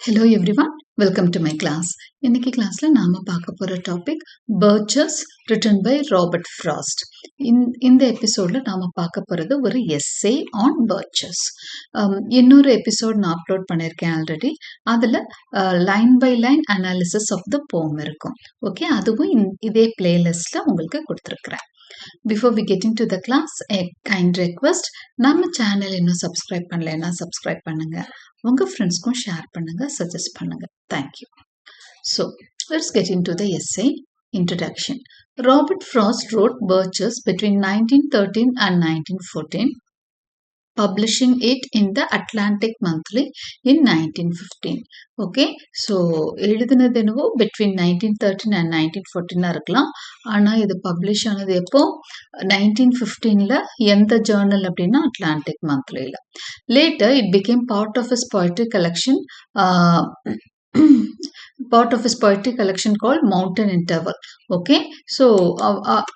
Hello everyone, welcome to my class. இன்னைக்கு கிளாஸ்ல நாம பார்க்க போற topic Birches written by Robert Frost. இந்த எபிசோட்ல நாம பார்க்க போறது ஒரு essay on birches. இன்னொரு எபிசோட் நான் அப்லோட் பண்ணியிருக்கேன் ஆல்ரெடி. அதுல line by line analysis of the poem இருக்கும். ஓகே, அதுவும் இதே பிளேலிஸ்ட்ல உங்களுக்கு கொடுத்துருக்குறேன். Before we get into the class, a kind request, நம்ம சேனல் இன்னும் சப்ஸ்கிரைப் பண்ணலைன்னா சப்ஸ்கிரைப் பண்ணுங்க, உங்க ஃப்ரெண்ட்ஸ்க்கும் ஷேர் பண்ணுங்க, சஜஸ்ட் பண்ணுங்க. Thank you. So let's get into the essay. Introduction. Robert Frost wrote Birches between 1913 and 1914, publishing it in the Atlantic Monthly in 1915. Okay, so எழுதினது என்னவோ between 1913 and 1914 இருக்கலாம். ஆனா இது பப்ளிஷ் ஆனது எப்போ 1915ல எந்த ஜேர்னல் அப்படின்னா Atlantic மந்த்லில. Later it became part of his poetry collection called Mountain Interval. Okay, so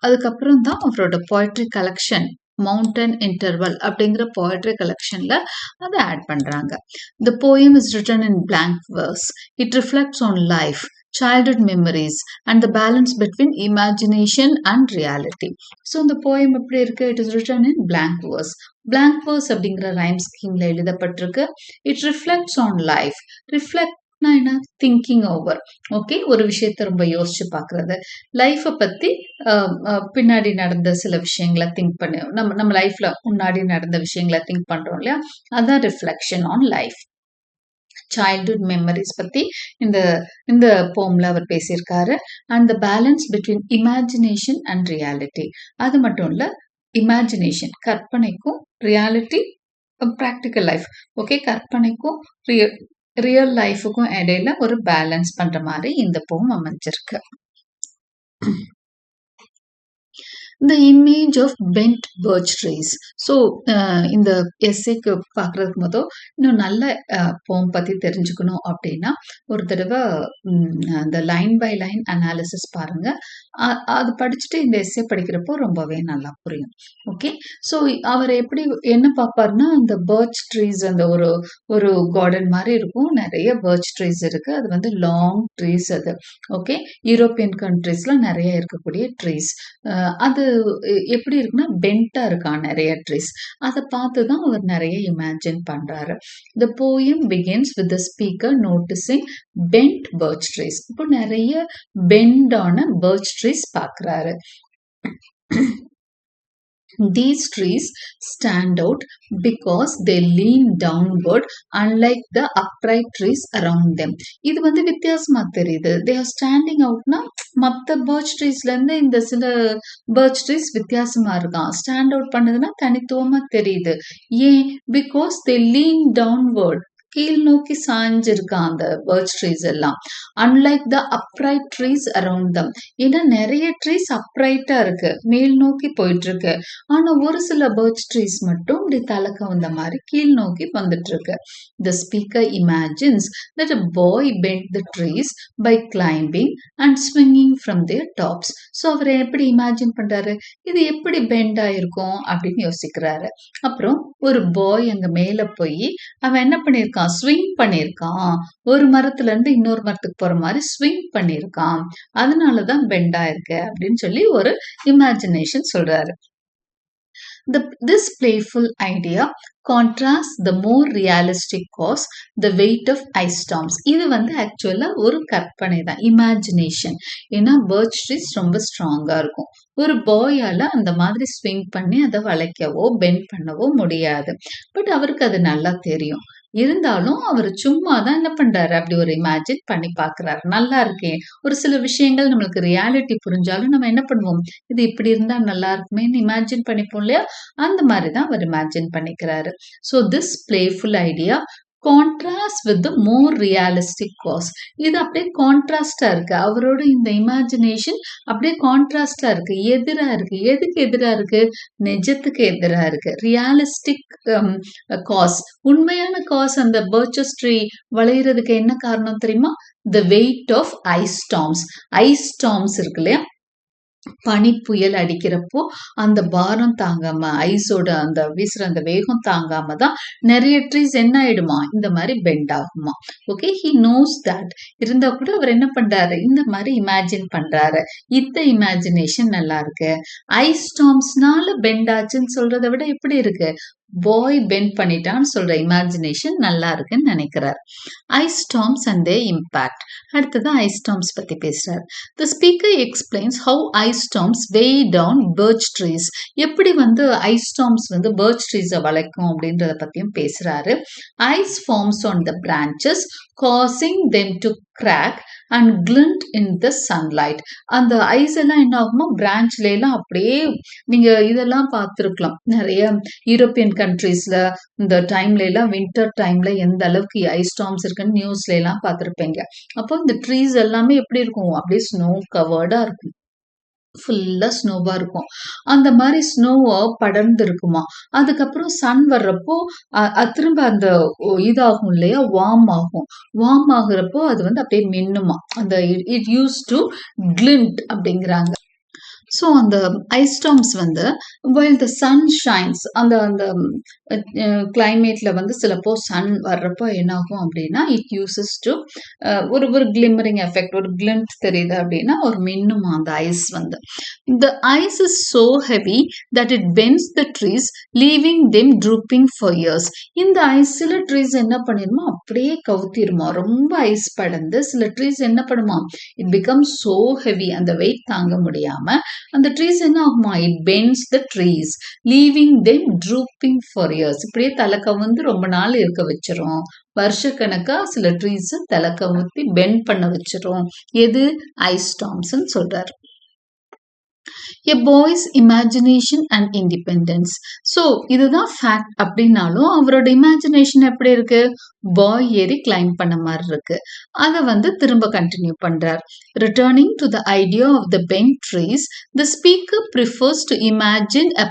அதுக்கப்புறம் தான் அவரோட poetry collection Mountain Interval அப்படிங்கிற poetry collectionல அதை ஆட் பண்றாங்க. The poem is written in blank verse. It reflects on life, childhood memories and the balance between imagination and reality. So இந்த poem எப்படி இருக்கு? It is written in blank verse. Blank verse அப்படிங்கிற rhyme schemeல எழுதப்பட்டிருக்கு. It reflects on life. என்ன thinking over. Okay, ஒரு விஷயத்த ரொம்ப யோசிச்சு பாக்குறது, லைஃபை பத்தி பின்னாடி நடந்த சில விஷயங்களை திங்க் பண்ணி நம்ம லைஃப்ல முன்னாடி நடந்த விஷயங்களை திங்க் பண்றோம் இல்லையா, அதான் reflection on life. Childhood memories பத்தி இந்த போம்ல அவர் பேசியிருக்காரு. And the balance between imagination and reality, அது மட்டும் இல்ல, இமேஜினேஷன் கற்பனைக்கும் ரியாலிட்டி ப்ராக்டிக்கல் லைஃப். ஓகே, கற்பனைக்கும் ரியல் லைஃபுக்கும் இடையில ஒரு பேலன்ஸ் பண்ற மாதிரி இந்த போம் அமைஞ்சிருக்கு. The image of bent birch trees. So இந்த எஸ்ஸேக்கு பார்க்கறதுக்கு முதல் இன்னும் நல்ல போம் பத்தி தெரிஞ்சுக்கணும் அப்படின்னா ஒரு தடவை இந்த லைன் பை லைன் அனாலிசிஸ் பாருங்க. அது படிச்சுட்டு இந்த எஸ்ஸே படிக்கிறப்போ ரொம்பவே நல்லா புரியும். ஓகே, ஸோ அவர் என்ன பார்ப்பாருன்னா, அந்த பர்ச் ட்ரீஸ், அந்த ஒரு கார்டன் மாதிரி இருக்கும், நிறைய பர்ச் ட்ரீஸ் இருக்கு. அது வந்து லாங் ட்ரீஸ். அது ஓகே, யூரோப்பியன் கண்ட்ரீஸ்ல நிறைய இருக்கக்கூடிய ட்ரீஸ். அது எப்படி இருக்குன்னா பென்டா இருக்கான் நிறைய ட்ரீஸ். அதை பார்த்துதான் அவர் நிறைய இமேஜின் பண்றாரு. The poem begins with the speaker noticing bent birch trees. இப்போ நிறைய பெண்ட் ஆன birch trees பார்க்கறாரு. These trees stand out because they lean downward unlike the upright trees around them. இது வந்து வித்தியாசமா தெரியுது. They are standing outனா மற்ற birch treesல இருந்து இந்த சில birch trees வித்தியாசமா இருக்கான். ஸ்டாண்ட் அவுட் பண்ணதுன்னா தனித்துவமா தெரியுது. ஏன்? Because they lean downward, கீழ் நோக்கி சாஞ்சிருக்கான் அந்த birch trees எல்லாம். Unlike the upright trees around them. ஏன்னா நிறைய ட்ரீஸ் அப்ரைட்டா இருக்கு, மேல் நோக்கி போயிட்டு இருக்கு. ஆனா ஒரு சில birch trees மட்டும் இப்படி தலை கவுந்த மாதிரி கீழ் நோக்கி வந்துட்டு இருக்கு. The speaker imagines that a boy bent the trees by climbing and swinging from their tops. So அவர் எப்படி இமேஜின் பண்றாரு, இது எப்படி பெண்ட் ஆயிருக்கும் அப்படின்னு யோசிக்கிறாரு. அப்புறம் ஒரு பாய் அங்க மேல போய் அவன் என்ன பண்ணிருக்கான், ஸ்விங் பண்ணிருக்கான். ஒரு மரத்துல இருந்து இன்னொரு மரத்துக்கு போற மாதிரி ஸ்விங் பண்ணிருக்கான், அதனாலதான் பெண்ட் ஆயிருக்கு அப்படின்னு சொல்லி ஒரு இமேஜினேஷன் சொல்றாரு. This playful idea contrasts the more realistic cause, the weight of ice storms. இது வந்து ஆக்சுவலா ஒரு கற்பனை தான், இமேஜினேஷன். ஏன்னா பர்ச் ட்ரீஸ் ரொம்ப ஸ்ட்ராங்கா இருக்கும். ஒரு பாயால அந்த மாதிரி ஸ்விங் பண்ணி அதை வளைக்கவோ பெண்ட் பண்ணவோ முடியாது. பட் அவருக்கு அது நல்லா தெரியும். இருந்தாலும் அவர் சும்மா தான் என்ன பண்றாரு, அப்படி ஒரு இமேஜின் பண்ணி பாக்குறாரு. நல்லா இருக்கேன், ஒரு சில விஷயங்கள் நம்மளுக்கு ரியாலிட்டி புரிஞ்சாலும் நம்ம என்ன பண்ணுவோம், இது இப்படி இருந்தா நல்லா இருக்குமேன்னு இமேஜின் பண்ணிப்போம் இல்லையா, அந்த மாதிரிதான் அவர் இமேஜின் பண்ணிக்கிறாரு. So this playful idea contrast with the more realistic cause. இது அப்படியே கான்ட்ராஸ்டா இருக்கு. அவரோட இந்த இமேஜினேஷன் அப்படியே கான்ட்ராஸ்டா இருக்கு, எதிரா இருக்கு. எதுக்கு எதிரா இருக்கு? நிஜத்துக்கு எதிரா இருக்கு. ரியலிஸ்டிக் காஸ், உண்மையான காஸ். அந்த பர்ச்சஸ் ட்ரீ வளையறதுக்கு என்ன காரணம் தெரியுமா? The weight of ice storms. Ice storms இருக்கு இல்லையா, பனி புயல் அடிக்கிறப்போ அந்த பாரம் தாங்காம ஐஸோட அந்த வீசுற அந்த வேகம் தாங்காம தான் நிறைய ட்ரீஸ் என்ன ஆயிடுமா இந்த மாதிரி பெண்ட் ஆகுமா. Okay, he knows that. இருந்தா கூட அவர் என்ன பண்றாரு, இந்த மாதிரி இமேஜின் பண்றாரு. இந்த இமேஜினேஷன் நல்லா இருக்கு. ஐஸ் ஸ்டார்ம்ஸ்னால பெண்ட் ஆச்சுன்னு சொல்றதை விட எப்படி இருக்கு, பாய் பெண்ட் பண்ணிட்டான்னு சொல்ற இமேஜினேஷன் நல்லா இருக்குன்னு நினைக்கிறார். Ice storms and they impact. அடுத்தது ஐஸ் ஸ்டார்ம்ஸ் பத்தி பேசுறாரு. The speaker explains how ice storms weigh down birch trees. எப்படி வந்து ஐஸ் ஸ்டார்ம்ஸ் வந்து birch trees-அ வளைக்கும் அப்படின்றத பத்தியும் பேசுறாரு. Ice forms on the branches causing them to crack and glint in the sunlight. அந்த ஐஸ் எல்லாம் என்ன ஆகுமா, பிரான்ச்ல எல்லாம் அப்படியே நீங்க இதெல்லாம் பார்த்துருக்கலாம் நிறைய யூரோப்பியன் கண்ட்ரீஸ்ல இந்த டைம்ல எல்லாம் வின்டர் டைம்ல எந்த அளவுக்கு ஐஸ் ஸ்டார்ம்ஸ் இருக்குன்னு நியூஸ்ல எல்லாம் பார்த்துருப்பீங்க. அப்போ இந்த ட்ரீஸ் எல்லாமே எப்படி இருக்கும், அப்படியே ஸ்னோ கவர்டா இருக்கும், ஃபுல்லா ஸ்னோவா இருக்கும். அந்த மாதிரி ஸ்னோவா படர்ந்து இருக்குமா. அதுக்கப்புறம் சன் வர்றப்போ திரும்ப அந்த இதாகும் இல்லையா, வார்ம் ஆகும். வார்ம் ஆகுறப்போ அது வந்து அப்படியே மின்னுமா. அந்த இட் யூஸ் டு கிளிண்ட் அப்படிங்கிறாங்க. ஸோ அந்த ஐஸ் ஸ்டார்ம்ஸ் வந்து while the sun shines அந்த அந்த கிளைமேட்ல வந்து சிலப்போ சன் வர்றப்போ என்ன ஆகும் அப்படின்னா இட் யூசஸ் டு ஒரு ஒரு கிளிமரிங் எஃபெக்ட், ஒரு கிளிண்ட் தெரியுது அப்படின்னா ஒரு மின்னுமா அந்த ஐஸ் வந்து. The ice is so heavy that it bends the trees leaving them drooping for years. இந்த ஐஸ் சில ட்ரீஸ் என்ன பண்ணிருமா அப்படியே கவுத்திருமா, ரொம்ப ஐஸ் படர்ந்து சில ட்ரீஸ் என்ன பண்ணுமா இட் பிகம்ஸ் so heavy, அந்த வெயிட் தாங்க முடியாம அந்த ட்ரீஸ் என்ன ஆகுமா it bends the trees leaving them drooping for years. இப்படியே தலை கவுந்து ரொம்ப நாள் இருக்க வச்சிரும். வருஷக்கணக்கா சில ட்ரீஸ் தலை கவுத்தி பெண்ட் பண்ண வச்சிரும். எது, ஐஸ் ஸ்டார்ம்ஸ்ன்னு சொல்றாரு. A boy's imagination and independence. So இதுதான் ஃபேக்ட் அப்படின்னாலும் அவரோட இமேஜினேஷன் எப்படி இருக்கு, பாய் ஏறி கிளைம் பண்ண மாதிரி இருக்கு. அதை வந்து திரும்ப கண்டினியூ பண்றார். Returning to the idea of the bent trees, the speaker prefers to imagine a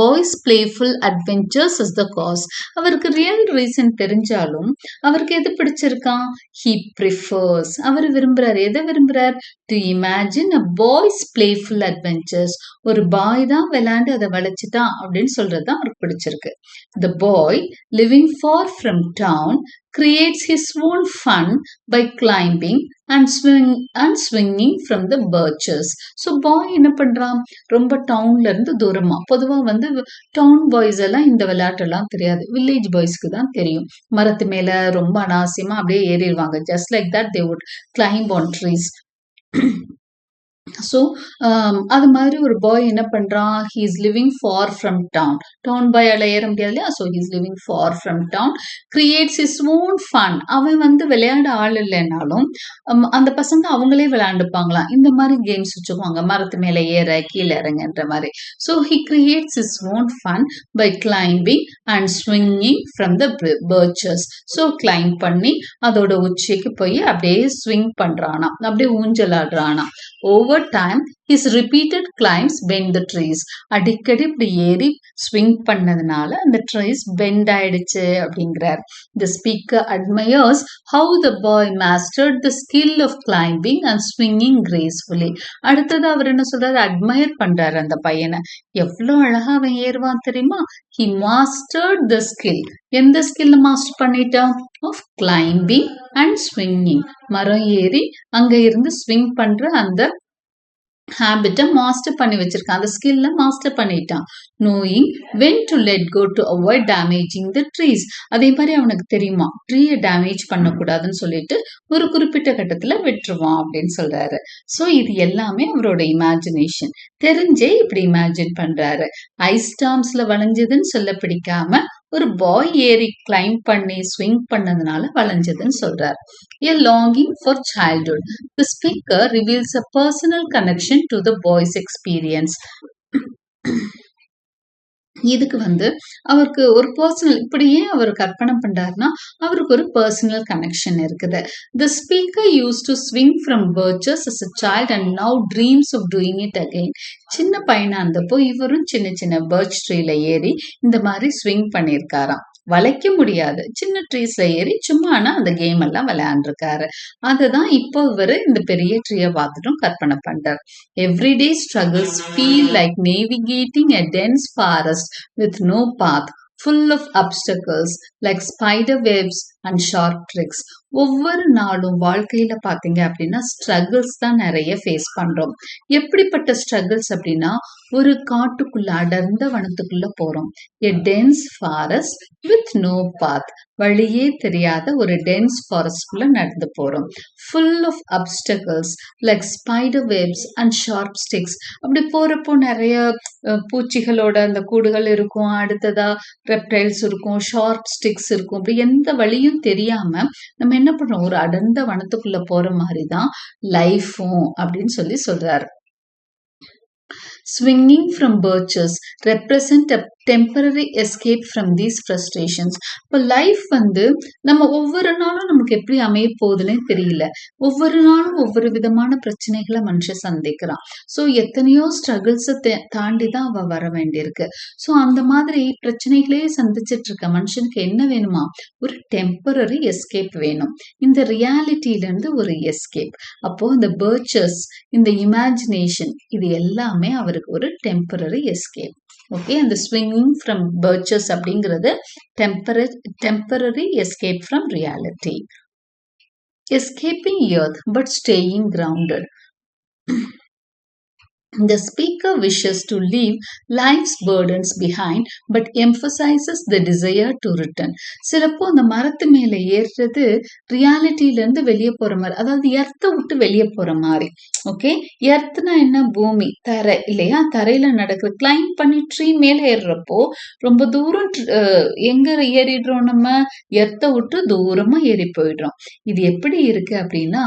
boy's playful adventures as the cause. அவருக்கு ரியல் ரீசன் தெரிஞ்சாலும் அவருக்கு எது பிடிச்சிருக்கான், he prefers, அவர் விரும்புறார். எதை விரும்புறார், to imagine a boy's playful adventures. ஒரு பாய் தான் விளையாண்டு அதை வளைச்சிட்டான் அப்படின்னு சொல்றதுதான் அவருக்கு பிடிச்சிருக்கு. The boy living far from town creates his own fun by climbing and swinging from the birches. So bye என்ன பண்றான், ரொம்ப டவுன்ல இருந்து தூரமா, பொதுவா வந்து டவுன் பாய்ஸ் எல்லாம் இந்த விளையாட்டெல்லாம் தெரியாது, வில்லேஜ் பாய்ஸ்க்கு தான் தெரியும். மரத்து மேல ரொம்ப அனாவசியமா அப்படியே ஏறிடுவாங்க. Just like that they would climb on trees. So அது மாதிரி ஒரு பாய் என்ன பண்றான், he is living for from town. Town பாயால ஏற முடியாது இல்லையா, so he is living for from town, creates his own fun. அவன் வந்து விளையாட ஆள் இல்லைனாலும் அந்த பசங்க அவங்களே விளையாண்டுப்பாங்களாம். இந்த மாதிரி கேம்ஸ் வச்சுக்குவாங்க, மரத்து மேலே ஏற கீழே இறங்குன்ற மாதிரி. So he creates his own fun by climbing and swinging from the birches. So climb பண்ணி அதோட உச்சிக்கு போய் அப்படியே ஸ்விங் பண்றானா, அப்படியே ஊஞ்சல் ஆடுறானா. Over time, his repeated climbs bend the trees. அடிக்கடி இப்படி ஏறி ஸ்விங் பண்ணதுனால அந்த ட்ரீஸ் பெண்ட் ஆயிடுச்சு அப்படிங்கிறார். The speaker admires how the boy mastered the skill of climbing and swinging gracefully. அடுத்தது அவர் என்ன சொல்றாரு, அட்மயர் பண்றாரு அந்த பையனை. எவ்வளவு அழகா அவன் ஏறுவான் தெரியுமா. He mastered the skill. எந்த ஸ்கில்ல மாஸ்டர் பண்ணிட்டான், ஆஃப் கிளைம்பிங் அண்ட் ஸ்விங்கிங். மரம் ஏறி அங்க இருந்து ஸ்விங் பண்ற அந்த ஹேபிட்டை மாஸ்டர் பண்ணி வச்சிருக்கான், அந்த ஸ்கில்ல மாஸ்டர் பண்ணிட்டான். Knowing when to let go to avoid damaging the trees. அதே மாதிரி அவனுக்கு தெரியுமா ட்ரீயை டேமேஜ் பண்ணக்கூடாதுன்னு சொல்லிட்டு ஒரு குறிப்பிட்ட கட்டத்துல விட்டுருவான் அப்படின்னு சொல்றாரு. ஸோ இது எல்லாமே அவரோட இமேஜினேஷன். தெரிஞ்சே இப்படி இமேஜின் பண்றாரு. ஐஸ் ஸ்டார்ம்ஸ்ல வளைஞ்சதுன்னு சொல்ல பிடிக்காம ஒரு பாய் ஏறி கிளைம் பண்ணி ஸ்விங் பண்ணதுனால வளைஞ்சதுன்னு சொல்றார். A longing for childhood. The speaker reveals a personal connection to the boy's experience. இதுக்கு வந்து அவருக்கு ஒரு பர்சனல், இப்படியே அவர் கற்பனை பண்றாருன்னா அவருக்கு ஒரு பர்சனல் கனெக்ஷன் இருக்குது. The speaker used to swing from birches as a child and now dreams of doing it again. சின்ன பையனா இருந்தப்போ இவரும் சின்ன சின்ன பர்ச் ட்ரீல ஏறி இந்த மாதிரி ஸ்விங் பண்ணியிருக்காராம். வளைக்க முடியாது. சின்ன ட்ரீஸ்ல ஏறி சும்மா ஆனா அந்த கேம் எல்லாம் விளையாண்டுருக்காரு. அதுதான் இப்போ இவரு இந்த பெரிய ட்ரீயை பார்த்துட்டும் கற்பனை பண்றார். Everyday struggles feel like navigating a dense forest with no path, full of obstacles like spider webs and sharp tricks. ஒவ்வொரு நாளும் வாழ்க்கையில பாத்தீங்க அப்படின்னா ஸ்ட்ரகிள்ஸ் தான் நிறைய ஃபேஸ் பண்றோம். எப்படிப்பட்ட ஸ்ட்ரகிள்ஸ் அப்படின்னா, ஒரு காட்டுக்குள்ள அடர்ந்த வனத்துக்குள்ள போறோம். a dense forest with no path, வழியே தெரியாத ஒரு டென்ஸ் ஃபாரஸ்ட்குள்ள நடந்து போறோம். full of obstacles like spider webs and sharp sticks. அப்படி போறப்போ நிறைய பூச்சிகளோட அந்த கூடுகள் இருக்கும், அடுத்ததா ரெப்டைல்ஸ் இருக்கும், ஷார்ப் ஸ்டிக்ஸ் இருக்கும். அப்படி எந்த வழியும் தெரியாம நம்ம என்ன பண்றோம், ஒரு அடர்ந்த வனத்துக்குள்ள போற மாதிரிதான் லைஃபும் அப்படின்னு சொல்றாரு. Swinging from birches represent a temporary escape from these frustrations. இப்போ லைஃப் வந்து நம்ம ஒவ்வொரு நாளும் நமக்கு எப்படி அமைய போகுதுன்னே தெரியல. ஒவ்வொரு நாளும் ஒவ்வொரு விதமான பிரச்சனைகளை மனுஷன் சந்திக்கிறான். ஸோ எத்தனையோ ஸ்ட்ரகிள்ஸை தாண்டி தான் அவ வர வேண்டியிருக்கு. ஸோ அந்த மாதிரி பிரச்சனைகளே சந்திச்சிட்டு இருக்க மனுஷனுக்கு என்ன வேணுமா, ஒரு டெம்பரரி எஸ்கேப் வேணும். இந்த ரியாலிட்டியில இருந்து ஒரு எஸ்கேப். அப்போ இந்த பர்ச்சஸ், இந்த இமேஜினேஷன், இது எல்லாமே அவருக்கு ஒரு டெம்பரரி எஸ்கேப். ஓகே, அந்த ஸ்விங்கிங் ஃப்ரம் பர்ச்சஸ் அப்படிங்கிறது temporary escape from reality. Escaping earth but staying grounded. The speaker wishes to leave life's burdens behind but emphasizes the desire to return. சிலப்போ அந்த மரத்து மேல ஏறுறது ரியாலிட்டியில இருந்து வெளியே போற மாதிரி, அதாவது எர்த்தை விட்டு வெளியே போற மாதிரி. ஓகே, எர்த்னா என்ன, பூமி, தரை இல்லையா? தரையில நடக்கிற கிளைம் பண்ணி ட்ரீ மேல ஏறுறப்போ ரொம்ப தூரம் எங்க ஏறிடுறோம், நம்ம எர்த்தை விட்டு தூரமா ஏறி போயிடுறோம். இது எப்படி இருக்கு அப்படின்னா,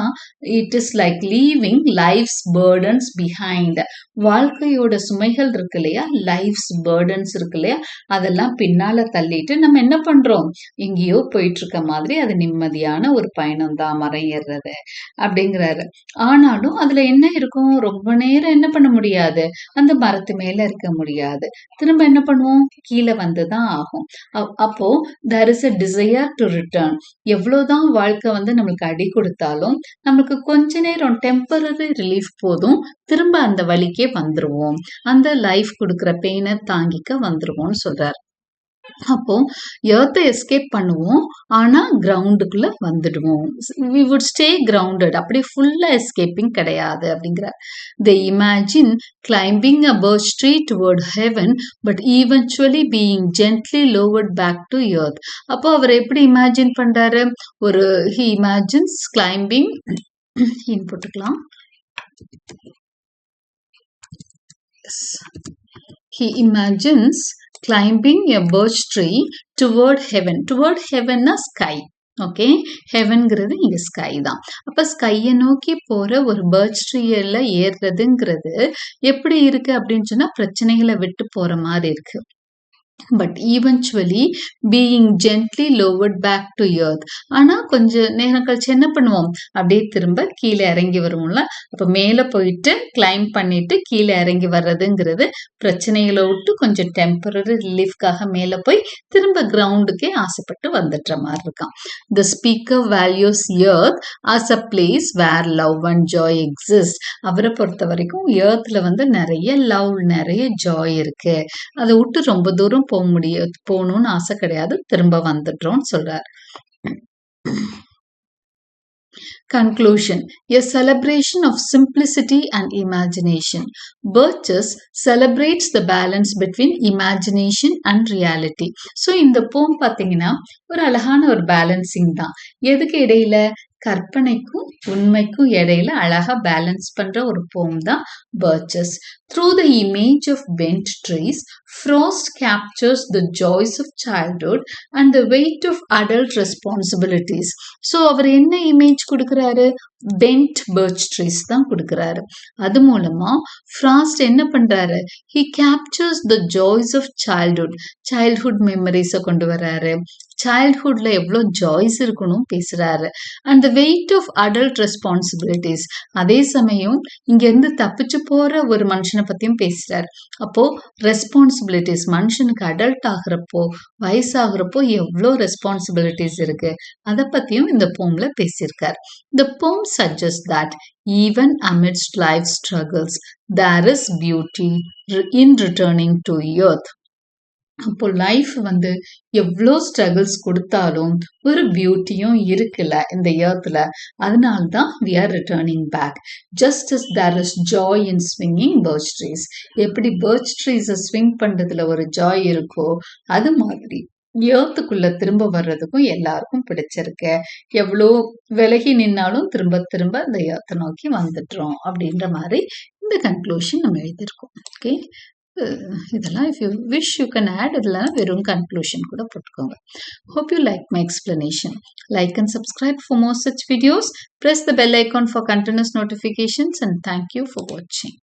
it is like leaving life's burdens behind. வாழ்க்கையோட சுமைகள் இருக்கு இல்லையா, லைஃப்ஸ் பர்டன்ஸ் இருக்கு இல்லையா, அதெல்லாம் பின்னால தள்ளிட்டு நம்ம என்ன பண்றோம், எங்கேயோ போயிட்டு இருக்க மாதிரி அது நிம்மதியான ஒரு பயணம் தான் மரம் ஏறுறது அப்படிங்கிறாரு. ஆனாலும் அதுல என்ன இருக்கும், ரொம்ப நேரம் என்ன பண்ண முடியாது, அந்த மரத்து மேல இருக்க முடியாது. திரும்ப என்ன பண்ணுவோம், கீழே வந்துதான் ஆகும். அப்போ there is a desire to return. எவ்வளவுதான் வாழ்க்கை வந்து நம்மளுக்கு அடி கொடுத்தாலும் நம்மளுக்கு கொஞ்ச நேரம் டெம்பரரி ரிலீஃப் போதும், திரும்ப அந்த வழிக்கே வந்துருவோம், அந்த லைஃப் கொடுக்குற பெயினை தாங்கிக்க வந்துருவோம்னு சொல்றாரு. அப்போ எர்த்தை எஸ்கேப் பண்ணுவோம், ஆனா கிரவுண்டுக்குள்ள வந்துடுவோம். we would stay grounded. அப்படி ஃபுல்லா எஸ்கேப்பிங் கிடையாது அப்படிங்கிற. they imagine climbing a birch tree toward heaven but eventually being gently lowered back to earth. அப்போ அவர் எப்படி இமேஜின் பண்றாரு, ஒரு he imagines climbing போட்டுக்கலாம். He imagines climbing a birch tree toward heaven. Toward heaven na sky. Okay, ஹெவன்ங்கிறது இங்க sky தான். அப்ப ஸ்கையை நோக்கி போற ஒரு பர்ச் ட்ரீல ஏறுறதுங்கிறது எப்படி இருக்கு அப்படின்னு சொன்னா, பிரச்சனைகளை விட்டு போற மாதிரி இருக்கு. but eventually being gently lowered back to earth. ஆனா கொஞ்ச நேரம் கழிச்சு என்ன பண்ணுவோம், அப்படியே திரும்ப கீழே இறங்கி வருவோம்ல. அப்ப மேல போயிட்டு கிளைம் பண்ணிட்டு கீழே இறங்கி வர்றதுங்கிறது பிரச்சனைகளை விட்டு கொஞ்சம் டெம்பரரி ரிலீஃப்காக மேல போய் திரும்ப கிரவுண்டுக்கே ஆசைப்பட்டு வந்துடுற மாதிரி இருக்கான். the speaker values earth as a place where love and joy exist. அவரை பொறுத்த வரைக்கும் earthல வந்து நிறைய லவ், நிறைய ஜாய் இருக்கு, அதை விட்டு ரொம்ப தூரம் போகணும்னு ஆசை கிடையாது, திரும்ப வந்துடுறோம்னு சொல்றார். Conclusion. A celebration of simplicity and imagination. Birches celebrates the balance between imagination and reality. So இந்த போம் பாத்தீங்கன்னா ஒரு அழகான ஒரு பேலன்சிங் தான். எதுக்கு இடையில, கற்பனைக்கும் உண்மைக்கும் இடையில அழகா பேலன்ஸ் பண்ற ஒரு போம் தான் purchase. Through the image of bent trees, Frost captures the joys of childhood and the weight of adult responsibilities. So அவர் என்ன இமேஜ் கொடுக்கிறாரு, பென்ட் பர்ச் ட்ரீஸ் தான் கொடுக்கிறாரு. அது மூலமா ஃப்ராஸ்ட் என்ன பண்றாரு, he captures the joys of childhood. Childhood மெமரிஸை கொண்டு வர்றாரு, சைல்ட்ஹுட்ல எவ்வளோ ஜாய்ஸ் இருக்கணும் பேசுறாரு. And the weight of adult responsibilities. அதே சமயம் இங்கேருந்து தப்பிச்சு போற ஒரு மனுஷனை பத்தியும் பேசுறாரு. அப்போ ரெஸ்பான்சிபிலிட்டிஸ், மனுஷனுக்கு அடல்ட் ஆகுறப்போ, வயசாகிறப்போ எவ்வளோ ரெஸ்பான்சிபிலிட்டிஸ் இருக்கு, அதை பத்தியும் இந்த போம்ல பேசியிருக்காரு. The poem suggests that even amidst life's struggles, there is beauty in returning to earth. அப்போ லைஃப் வந்து எவ்வளோ ஸ்ட்ரகிள்ஸ் கொடுத்தாலும் ஒரு பியூட்டியும் இருக்குல்ல இந்த எர்த்ல. அதனால தான் we are returning back. Just as there is joy in swinging birch trees. எப்படி birch trees ஸ்விங் பண்றதுல ஒரு ஜாய் இருக்கோ, அது மாதிரி ஏர்த்துக்குள்ள திரும்ப வர்றதுக்கும் எல்லாருக்கும் பிடிச்சிருக்கு. எவ்வளோ விலகி நின்னாலும் திரும்ப திரும்ப இந்த ஏர்த்தை நோக்கி வந்துடுறோம் அப்படின்ற மாதிரி இந்த கன்க்ளூஷன் நம்ம எழுதியிருக்கோம். ஓகே, இதெல்லாம் if you wish you can add, இதெல்லாம் வெறும் கன்க்ளூஷன் கூட போட்டுக்கோங்க. Hope you like my explanation. Like and subscribe for more such videos. Press the bell icon for continuous notifications and thank you for watching.